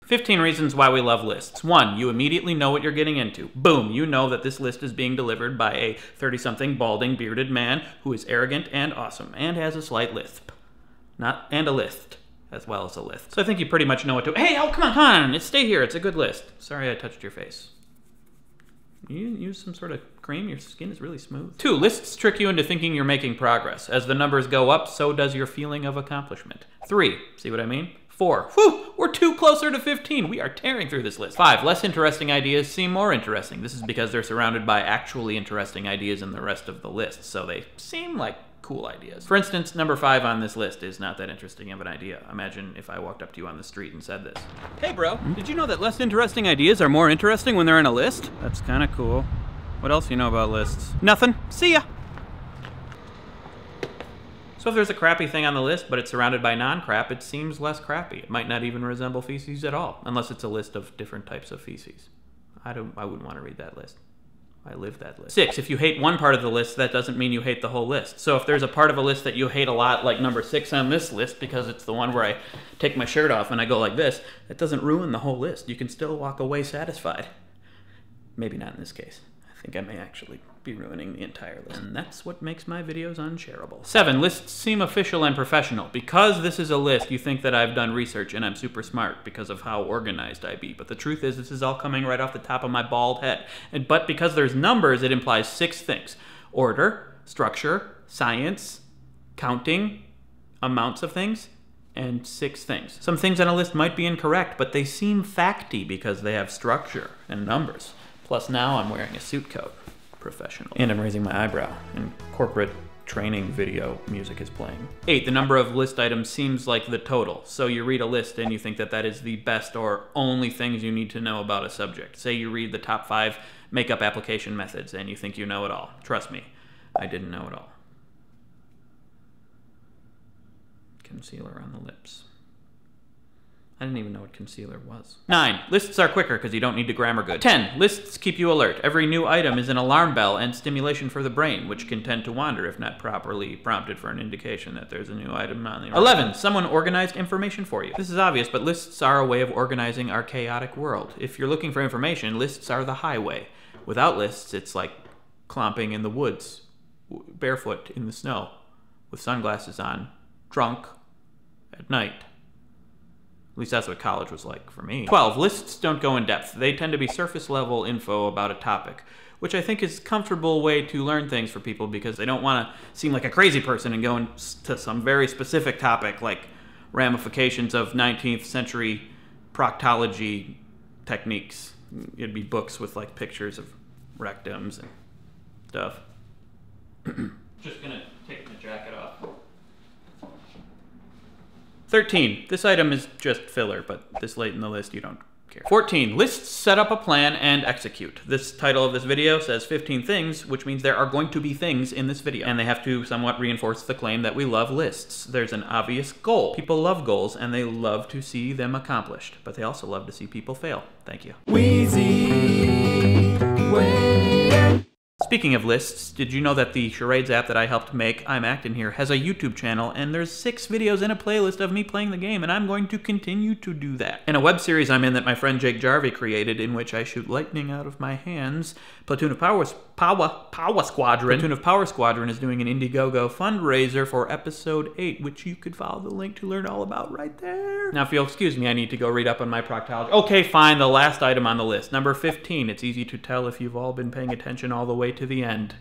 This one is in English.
15 reasons why we love lists. 1, you immediately know what you're getting into. Boom, you know that this list is being delivered by a 30-something, balding, bearded man who is arrogant and awesome, and has a slight lisp. And a list, as well as a list. So I think you pretty much know what to... Hey, oh, come on, stay here, it's a good list. Sorry I touched your face. You use some sort of cream, your skin is really smooth. 2, lists trick you into thinking you're making progress. As the numbers go up, so does your feeling of accomplishment. 3, see what I mean? 4, whew, we're 2 closer to 15. We are tearing through this list. 5, less interesting ideas seem more interesting. This is because they're surrounded by actually interesting ideas in the rest of the list, so they seem like cool ideas. For instance, number 5 on this list is not that interesting of an idea. Imagine if I walked up to you on the street and said this. Hey bro, did you know that less interesting ideas are more interesting when they're in a list? That's kind of cool. What else do you know about lists? Nothing. See ya. So if there's a crappy thing on the list, but it's surrounded by non-crap, it seems less crappy. It might not even resemble feces at all, unless it's a list of different types of feces. I wouldn't want to read that list. I live that list. 6, if you hate one part of the list, that doesn't mean you hate the whole list. So if there's a part of a list that you hate a lot, like number 6 on this list, because it's the one where I take my shirt off and I go like this, that doesn't ruin the whole list. You can still walk away satisfied. Maybe not in this case. I think I may actually be ruining the entire list. And that's what makes my videos unshareable. 7, lists seem official and professional. Because this is a list, you think that I've done research and I'm super smart because of how organized I be. But the truth is, this is all coming right off the top of my bald head. But because there's numbers, it implies 6 things. Order, structure, science, counting, amounts of things, and 6 things. Some things on a list might be incorrect, but they seem facty because they have structure and numbers. Plus now I'm wearing a suit coat. Professional. And I'm raising my eyebrow, and corporate training video music is playing. 8, the number of list items seems like the total. So you read a list and you think that that is the best or only things you need to know about a subject. Say you read the top 5 makeup application methods and you think you know it all. Trust me, I didn't know it all. Concealer on the lips. I didn't even know what concealer was. 9, lists are quicker because you don't need to grammar good. 10, lists keep you alert. Every new item is an alarm bell and stimulation for the brain, which can tend to wander if not properly prompted for an indication that there's a new item on the horizon. 11, someone organized information for you. This is obvious, but lists are a way of organizing our chaotic world. If you're looking for information, lists are the highway. Without lists, it's like clomping in the woods, barefoot in the snow, with sunglasses on, drunk, at night. At least that's what college was like for me. 12, lists don't go in depth. They tend to be surface level info about a topic, which I think is a comfortable way to learn things for people because they don't want to seem like a crazy person and go into some very specific topic like ramifications of 19th century proctology techniques. It'd be books with like pictures of rectums and stuff. Just gonna take my jacket off. 13, this item is just filler, but this late in the list you don't care. 14, lists set up a plan and execute. This title of this video says 15 things, which means there are going to be things in this video. And they have to somewhat reinforce the claim that we love lists. There's an obvious goal. People love goals and they love to see them accomplished, but they also love to see people fail. Thank you. WheezyWaiter. Speaking of lists, did you know that the charades app that I helped make, I'm Actin Here, has a YouTube channel, and there's 6 videos in a playlist of me playing the game, and I'm going to continue to do that. And a web series I'm in that my friend Jake Jarvie created, in which I shoot lightning out of my hands, Platoon of Power Squadron. Platoon of Power Squadron is doing an Indiegogo fundraiser for episode 8, which you could follow the link to learn all about right there. Now, if you'll excuse me, I need to go read up on my proctology. Okay, fine, the last item on the list, number 15. It's easy to tell if you've all been paying attention all the way to the end.